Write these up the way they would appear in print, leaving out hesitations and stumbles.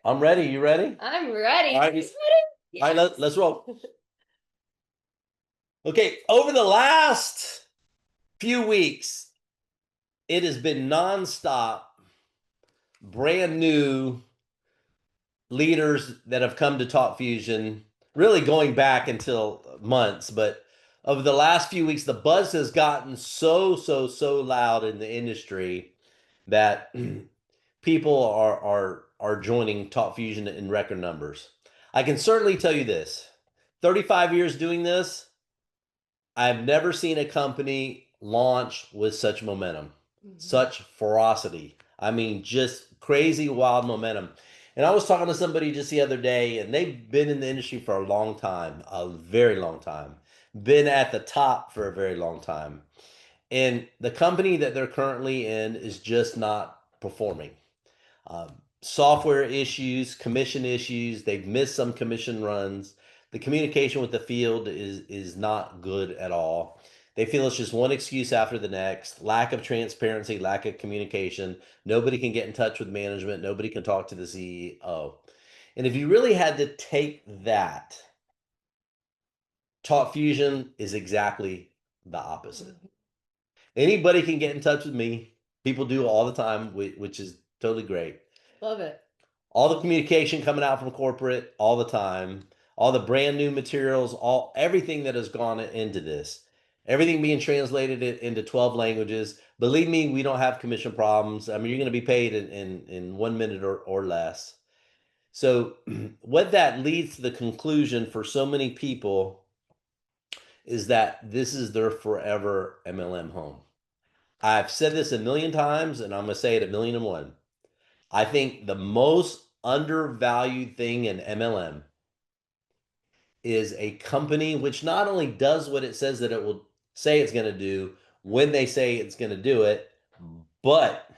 I'm ready. You ready? I'm ready. All right. Who's ready? All right, let's roll. Okay, over the last few weeks, it has been nonstop, brand new leaders that have come to TalkFusion, really going back until months, but over the last few weeks, the buzz has gotten so loud in the industry that people are joining TalkFusion in record numbers. I can certainly tell you this: 35 years doing this, I've never seen a company launch with such momentum, such ferocity. I mean, just crazy, wild momentum. And I was talking to somebody just the other day, and they've been in the industry for a long time, a very long time, been at the top for a very long time. And the company that they're currently in is just not performing. Software issues, commission issues. They've missed some commission runs. The communication with the field is not good at all. They feel it's just one excuse after the next. Lack of transparency, lack of communication. Nobody can get in touch with management. Nobody can talk to the CEO. And if you really had to take that, Talk Fusion is exactly the opposite. Anybody can get in touch with me. People do all the time, which is totally great. Love it. All the communication coming out from corporate all the time, all the brand new materials, all everything that has gone into this, everything being translated into 12 languages. Believe me, we don't have commission problems. I mean, you're going to be paid in 1 minute or less. So what that leads to the conclusion for so many people is that this is their forever MLM home. I've said this a million times, and I'm going to say it a million and one. I think the most undervalued thing in MLM is a company which not only does what it says that it will say it's going to do when they say it's going to do it, but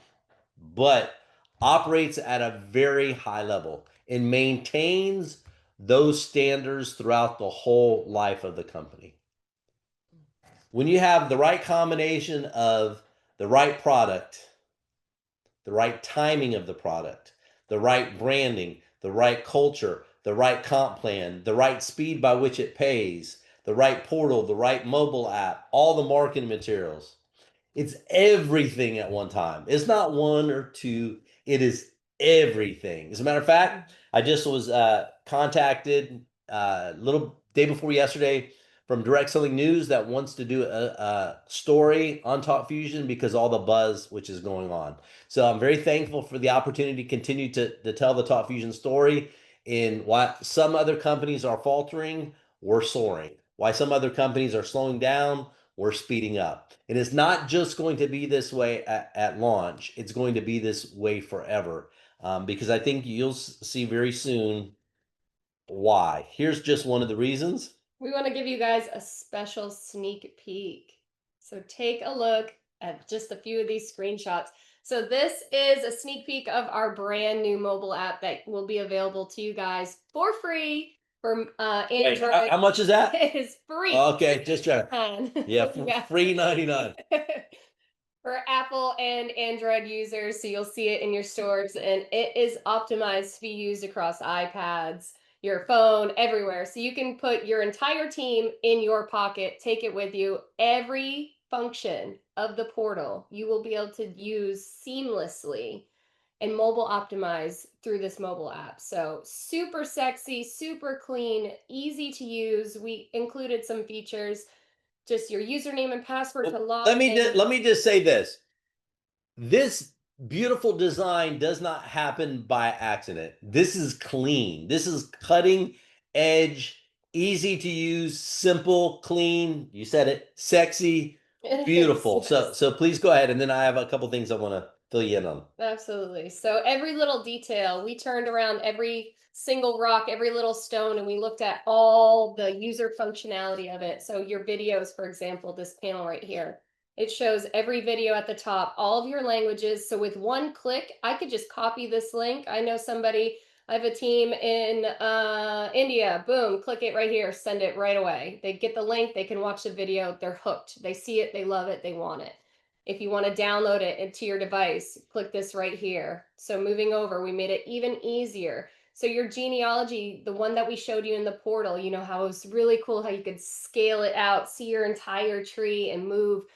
but operates at a very high level and maintains those standards throughout the whole life of the company. When you have the right combination of the right product, the right timing of the product, the right branding, the right culture, the right comp plan, the right speed by which it pays, the right portal, the right mobile app, all the marketing materials. It's everything at one time. It's not one or two, it is everything. As a matter of fact, I just was contacted a little day before yesterday from Direct Selling News that wants to do a story on TalkFusion because all the buzz which is going on. So I'm very thankful for the opportunity to continue to tell the TalkFusion story. In why some other companies are faltering, we're soaring. Why some other companies are slowing down, we're speeding up. And it's not just going to be this way at launch, it's going to be this way forever. Because I think you'll see very soon why. Here's just one of the reasons. We want to give you guys a special sneak peek. So take a look at just a few of these screenshots. So this is a sneak peek of our brand new mobile app that will be available to you guys for free for Wait, Android. how much is that? It is free. Okay, just try. Yeah, Yeah. free 99. For Apple and Android users, so you'll see it in your stores, and it is optimized to be used across iPads, your phone, everywhere. So you can put your entire team in your pocket, take it with you. Every function of the portal you will be able to use seamlessly and mobile optimize through this mobile app. So super sexy, super clean, easy to use. We included some features, just your username and password to log in. Let me just say this. This beautiful design does not happen by accident. This is clean. This is cutting edge, easy to use, simple, clean. You said it, sexy, beautiful. Yes. So please go ahead, and then I have a couple things I want to fill you in on. Absolutely. So every little detail, we turned around every single rock, every little stone, and we looked at all the user functionality of it. So your videos, for example, this panel right here, it shows every video at the top, all of your languages. So with one click, I could just copy this link. I know somebody, I have a team in India, boom, click it right here, send it right away. They get the link, they can watch the video, they're hooked. They see it, they love it, they want it. If you want to download it into your device, click this right here. So moving over, we made it even easier. So your genealogy, the one that we showed you in the portal, you know how it was really cool how you could scale it out, see your entire tree and move.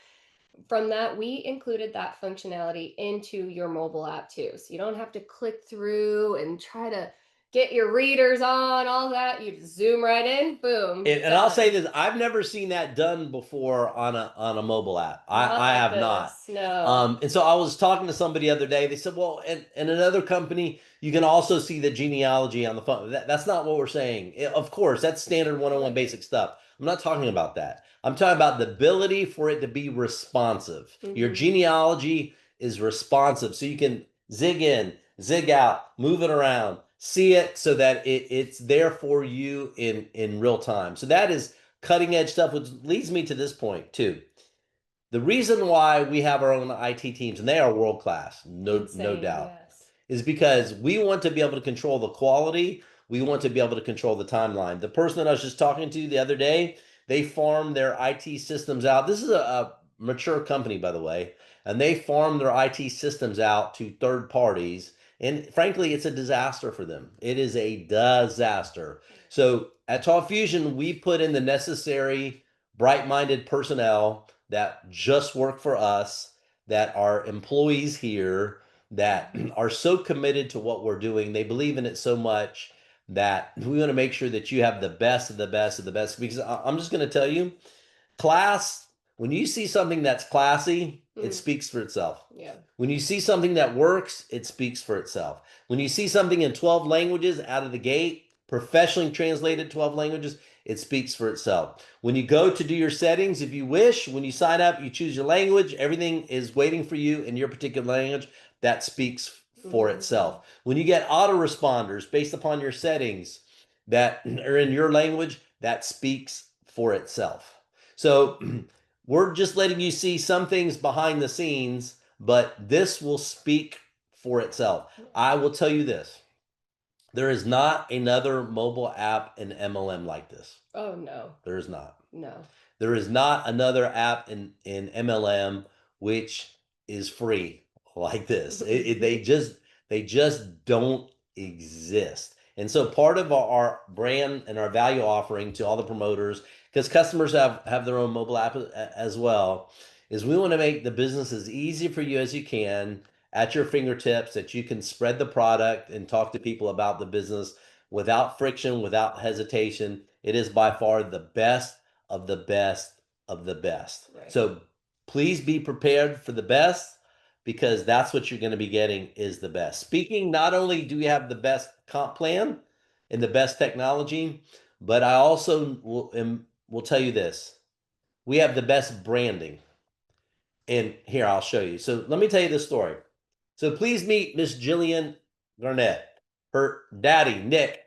From that, we included that functionality into your mobile app too. So you don't have to click through and try to get your readers on, all that. You just zoom right in, boom. And I'll say this, I've never seen that done before on a mobile app. Not I like have not. this. No. And so I was talking to somebody the other day. They said, well, and another company, you can also see the genealogy on the phone. That's not what we're saying. Of course, that's standard 101 basic stuff. I'm not talking about that. I'm talking about the ability for it to be responsive. Your genealogy is responsive. So you can zig in, zig out, move it around, see it so that it's there for you in real time. So that is cutting edge stuff, which leads me to this point too. The reason why we have our own IT teams, and they are world class, no doubt, Yes. is because we want to be able to control the quality. We want to be able to control the timeline. The person that I was just talking to the other day, they farm their IT systems out. This is a mature company, by the way, and they farm their IT systems out to third parties. And frankly, it's a disaster for them. It is a disaster. So at TalkFusion, we put in the necessary bright-minded personnel that just work for us, that are employees here, that are so committed to what we're doing. They believe in it so much that we want to make sure that you have the best of the best of the best. Because I'm just going to tell you, class, when you see something that's classy, it speaks for itself. Yeah. When you see something that works, it speaks for itself. When you see something in 12 languages out of the gate, professionally translated 12 languages, it speaks for itself. When you go to do your settings, if you wish, when you sign up, you choose your language, everything is waiting for you in your particular language. That speaks for itself. When you get autoresponders based upon your settings that are in your language, that speaks for itself. So we're just letting you see some things behind the scenes, but this will speak for itself. I will tell you this. There is not another mobile app in MLM like this. Oh, no. There is not. No. There is not another app in MLM which is free like this. They just don't exist. And so part of our brand and our value offering to all the promoters, because customers have their own mobile app as well, is we want to make the business as easy for you as you can at your fingertips, that you can spread the product and talk to people about the business without friction, without hesitation. It is by far the best of the best of the best. Right. So please be prepared for the best, because that's what you're going to be getting is the best. Speaking, not only do we have the best comp plan and the best technology, but I also will tell you this. We have the best branding. And here, I'll show you. So let me tell you this story. So please meet Miss Jillian Garnett. Her daddy, Nick,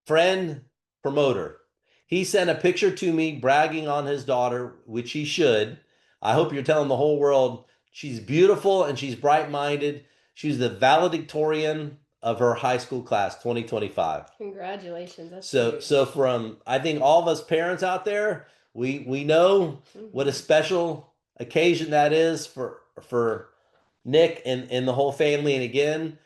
friend, promoter. He sent a picture to me bragging on his daughter, which he should. I hope you're telling the whole world she's beautiful and she's bright-minded. She's the valedictorian of her high school class, 2025. Congratulations. That's So huge. so from, I think, all of us parents out there, we know what a special occasion that is for Nick and the whole family. And again,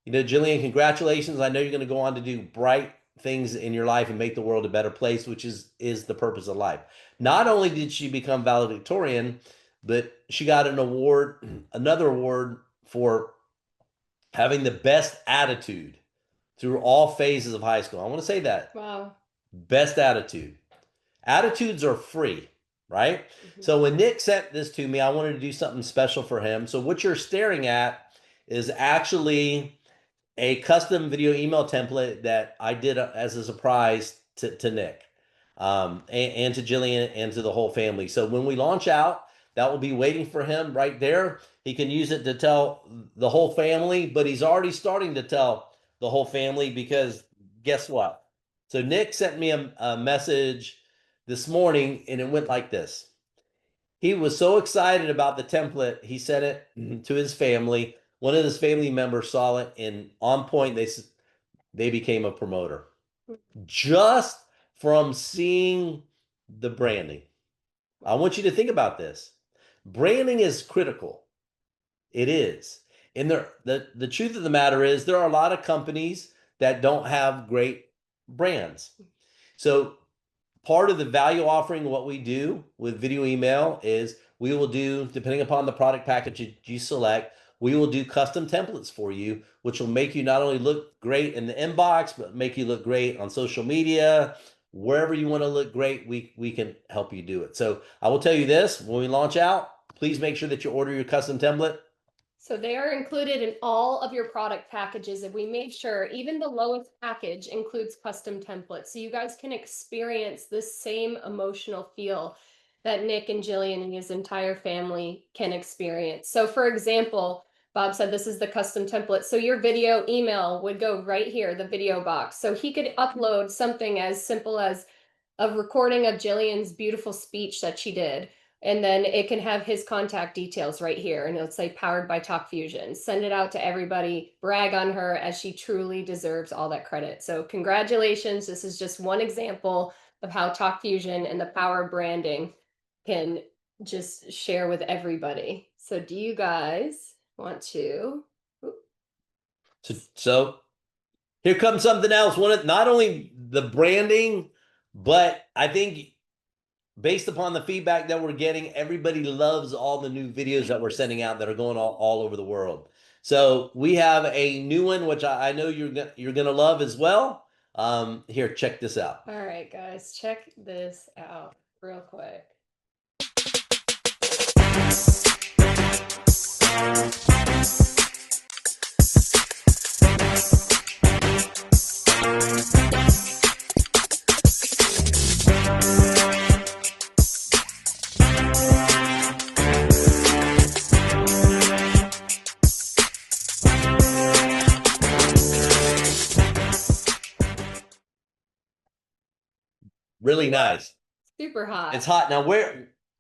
Jillian, congratulations. I know you're going to go on to do bright things in your life and make the world a better place, which is the purpose of life. Not only did she become valedictorian, but she got an award, another award for having the best attitude through all phases of high school. I want to say that. Wow. Best attitude. Attitudes are free, right? So when Nick sent this to me, I wanted to do something special for him. So what you're staring at is actually a custom video email template that I did as a surprise to Nick, and to Jillian and to the whole family. So when we launch out, that will be waiting for him right there. He can use it to tell the whole family, but he's already starting to tell the whole family, because guess what? So Nick sent me a message this morning, and it went like this. He was so excited about the template, he sent it to his family. One of his family members saw it, and on point, they became a promoter just from seeing the branding. I want you to think about this. Branding is critical. It is. And the truth of the matter is, there are a lot of companies that don't have great brands. So part of the value offering, what we do with video email is we will do, depending upon the product package you select, we will do custom templates for you, which will make you not only look great in the inbox, but make you look great on social media. Wherever you want to look great, we can help you do it. So I will tell you this, when we launch out, please make sure that you order your custom template. So they are included in all of your product packages, and we made sure even the lowest package includes custom templates. So you guys can experience the same emotional feel that Nick and Jillian and his entire family can experience. So for example, Bob said this is the custom template. So your video email would go right here, the video box. So he could upload something as simple as a recording of Jillian's beautiful speech that she did. And then it can have his contact details right here. And it'll say powered by TalkFusion. Send it out to everybody, brag on her as she truly deserves all that credit. So congratulations. This is just one example of how TalkFusion and the power of branding can just share with everybody. So do you guys want to? So here comes something else. Not only the branding, but I think based upon the feedback that we're getting, everybody loves all the new videos that we're sending out that are going all over the world. So we have a new one, which I know you're going to love as well. Here, check this out. All right, guys, check this out real quick. Really nice. Super hot. It's hot. Now,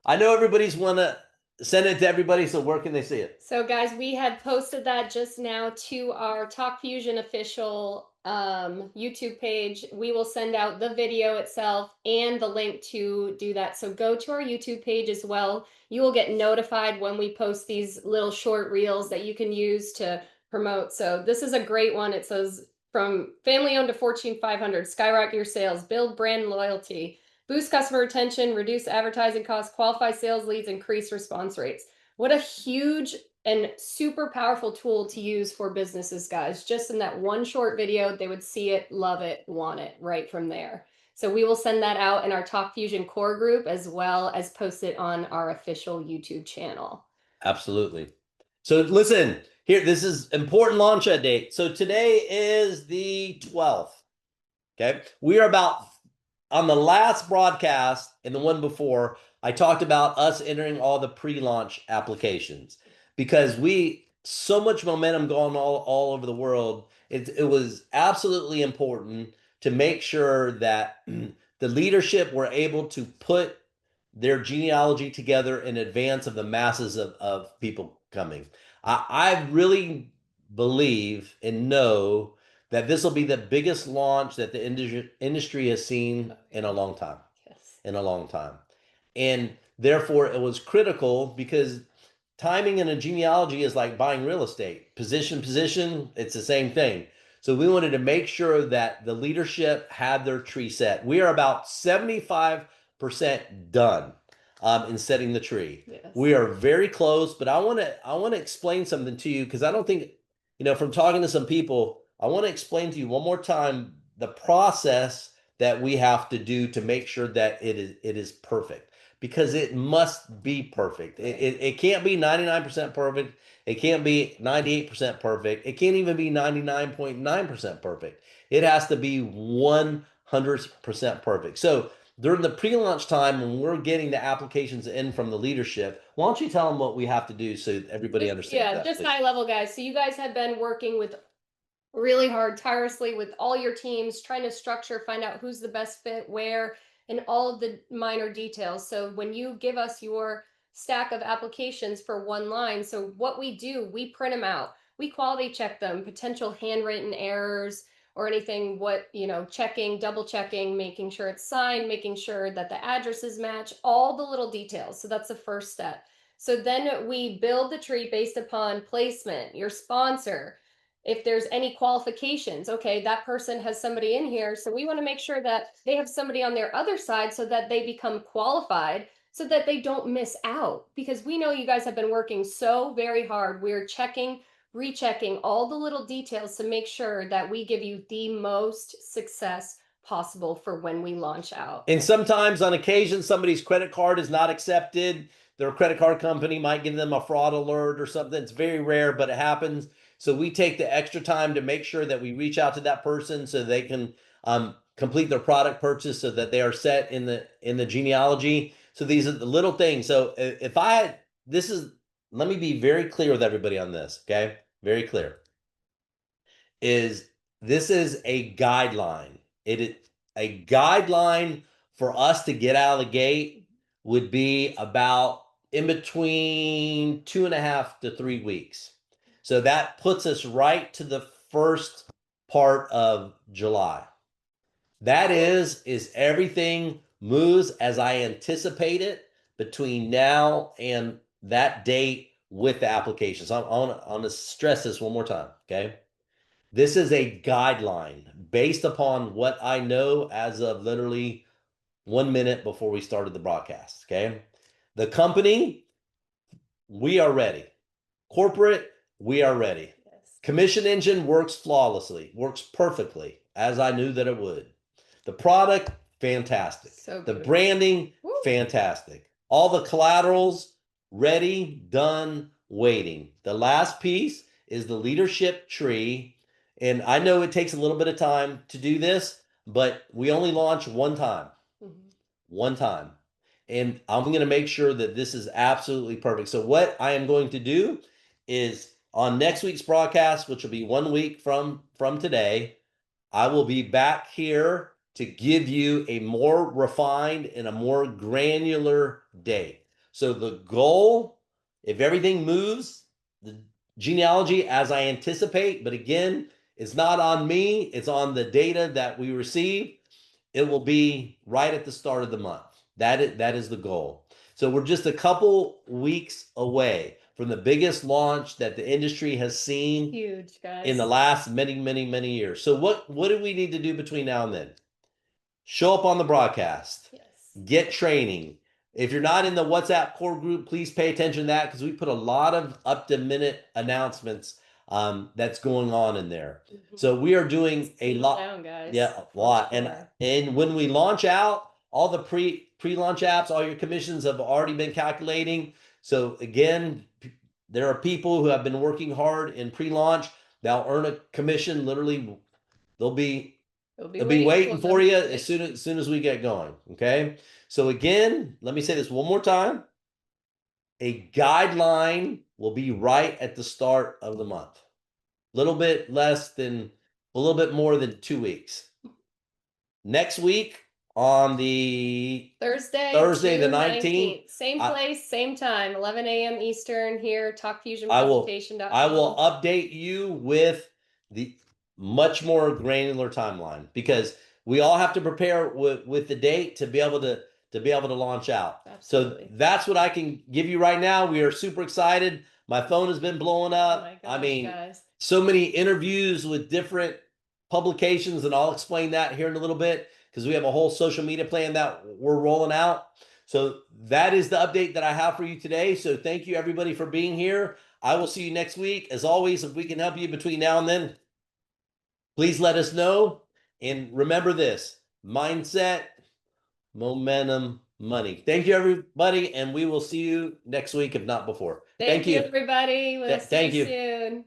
I know everybody's want to send it to everybody, so where can they see it? So guys, we had posted that just now to our TalkFusion official YouTube page. We will send out the video itself and the link to do that. So go to our YouTube page as well. You will get notified when we post these little short reels that you can use to promote. So this is a great one. It says from family owned to Fortune 500, skyrocket your sales, build brand loyalty, boost customer retention, reduce advertising costs, qualify sales leads, increase response rates. What a huge and super powerful tool to use for businesses, guys. Just in that one short video, they would see it, love it, want it right from there. So we will send that out in our TalkFusion core group as well as post it on our official YouTube channel. Absolutely. So listen, here, this is important launch date. So today is the 12th. Okay. We are about on the last broadcast and the one before, I talked about us entering all the pre-launch applications because so much momentum going all over the world. It was absolutely important to make sure that the leadership were able to put their genealogy together in advance of the masses of people coming. I really believe and know that this will be the biggest launch that the industry has seen in a long time. Yes. In a long time. And therefore, it was critical because timing in a genealogy is like buying real estate. Position, it's the same thing. So we wanted to make sure that the leadership had their tree set. We are about 75% done in setting the tree. Yes. We are very close, but I want to explain something to you because I don't think, from talking to some people, I want to explain to you one more time the process that we have to do to make sure that it is perfect, because it must be perfect. It can't be 99% perfect. It can't be 98% perfect. It can't even be 99.9% perfect. It has to be 100% perfect. So during the pre-launch time, when we're getting the applications in from the leadership, why don't you tell them what we have to do so everybody understands that? Yeah, just high level, guys. So you guys have been working with really hard, tirelessly with all your teams, trying to structure, find out who's the best fit, where, and all of the minor details. So when you give us your stack of applications for one line, so what we do, we print them out. We quality check them, potential handwritten errors or anything, checking, double checking, making sure it's signed, making sure that the addresses match, all the little details. So that's the first step. So then we build the tree based upon placement, your sponsor, if there's any qualifications, okay, that person has somebody in here. So we want to make sure that they have somebody on their other side so that they become qualified so that they don't miss out. Because we know you guys have been working so very hard. We're checking, rechecking all the little details to make sure that we give you the most success possible for when we launch out. And sometimes on occasion, somebody's credit card is not accepted. Their credit card company might give them a fraud alert or something. It's very rare, but it happens. So we take the extra time to make sure that we reach out to that person so they can complete their product purchase so that they are set in the genealogy. So these are the little things. So let me be very clear with everybody on this, okay? Very clear. This is a guideline. It is a guideline for us to get out of the gate would be about in between 2.5 to 3 weeks. So that puts us right to the first part of July. That is everything moves as I anticipate it between now and that date with the applications. I'm going to stress this one more time, okay? This is a guideline based upon what I know as of literally 1 minute before we started the broadcast, okay? The company, we are ready. Corporate, we are ready. Yes. Commission engine works flawlessly, works perfectly, as I knew that it would. The product, fantastic. So the branding, fantastic. All the collaterals, ready, done, waiting. The last piece is the leadership tree. And I know it takes a little bit of time to do this, but we only launch one time. One time. And I'm going to make sure that this is absolutely perfect. So what I am going to do is on next week's broadcast, which will be 1 week from today, I will be back here to give you a more refined and a more granular date. So the goal, if everything moves, the genealogy as I anticipate, but again, it's not on me, it's on the data that we receive. It will be right at the start of the month. That is the goal. So we're just a couple weeks away from the biggest launch that the industry has seen. Huge, guys. In the last many, many, many years. So what do we need to do between now and then? Show up on the broadcast. Yes. Get training. If you're not in the WhatsApp core group, please pay attention to that because we put a lot of up-to-minute announcements that's going on in there. So we are doing a lot. Down, guys. Yeah, a lot. Sure. And when we launch out, all the pre-launch apps, all your commissions have already been calculating. So again, there are people who have been working hard in pre-launch. They'll earn a commission. Literally, they'll be waiting for you as soon as we get going. Okay. So again, let me say this one more time. A guideline will be right at the start of the month. A little bit more than 2 weeks. Next week on the Thursday the 19th. Same place, same time, 11 a.m. Eastern here, TalkFusion.com. I will update you with the much more granular timeline because we all have to prepare with the date to be able to launch out. Absolutely. So that's what I can give you right now. We are super excited. My phone has been blowing up. Oh my gosh, I mean, guys. So many interviews with different publications, and I'll explain that here in a little bit because we have a whole social media plan that we're rolling out. So that is the update that I have for you today. So thank you everybody for being here. I will see you next week. As always, if we can help you between now and then, please let us know. And remember this: mindset, momentum, money. Thank you, everybody. And we will see you next week, if not before. Thank you, everybody. We'll see you soon.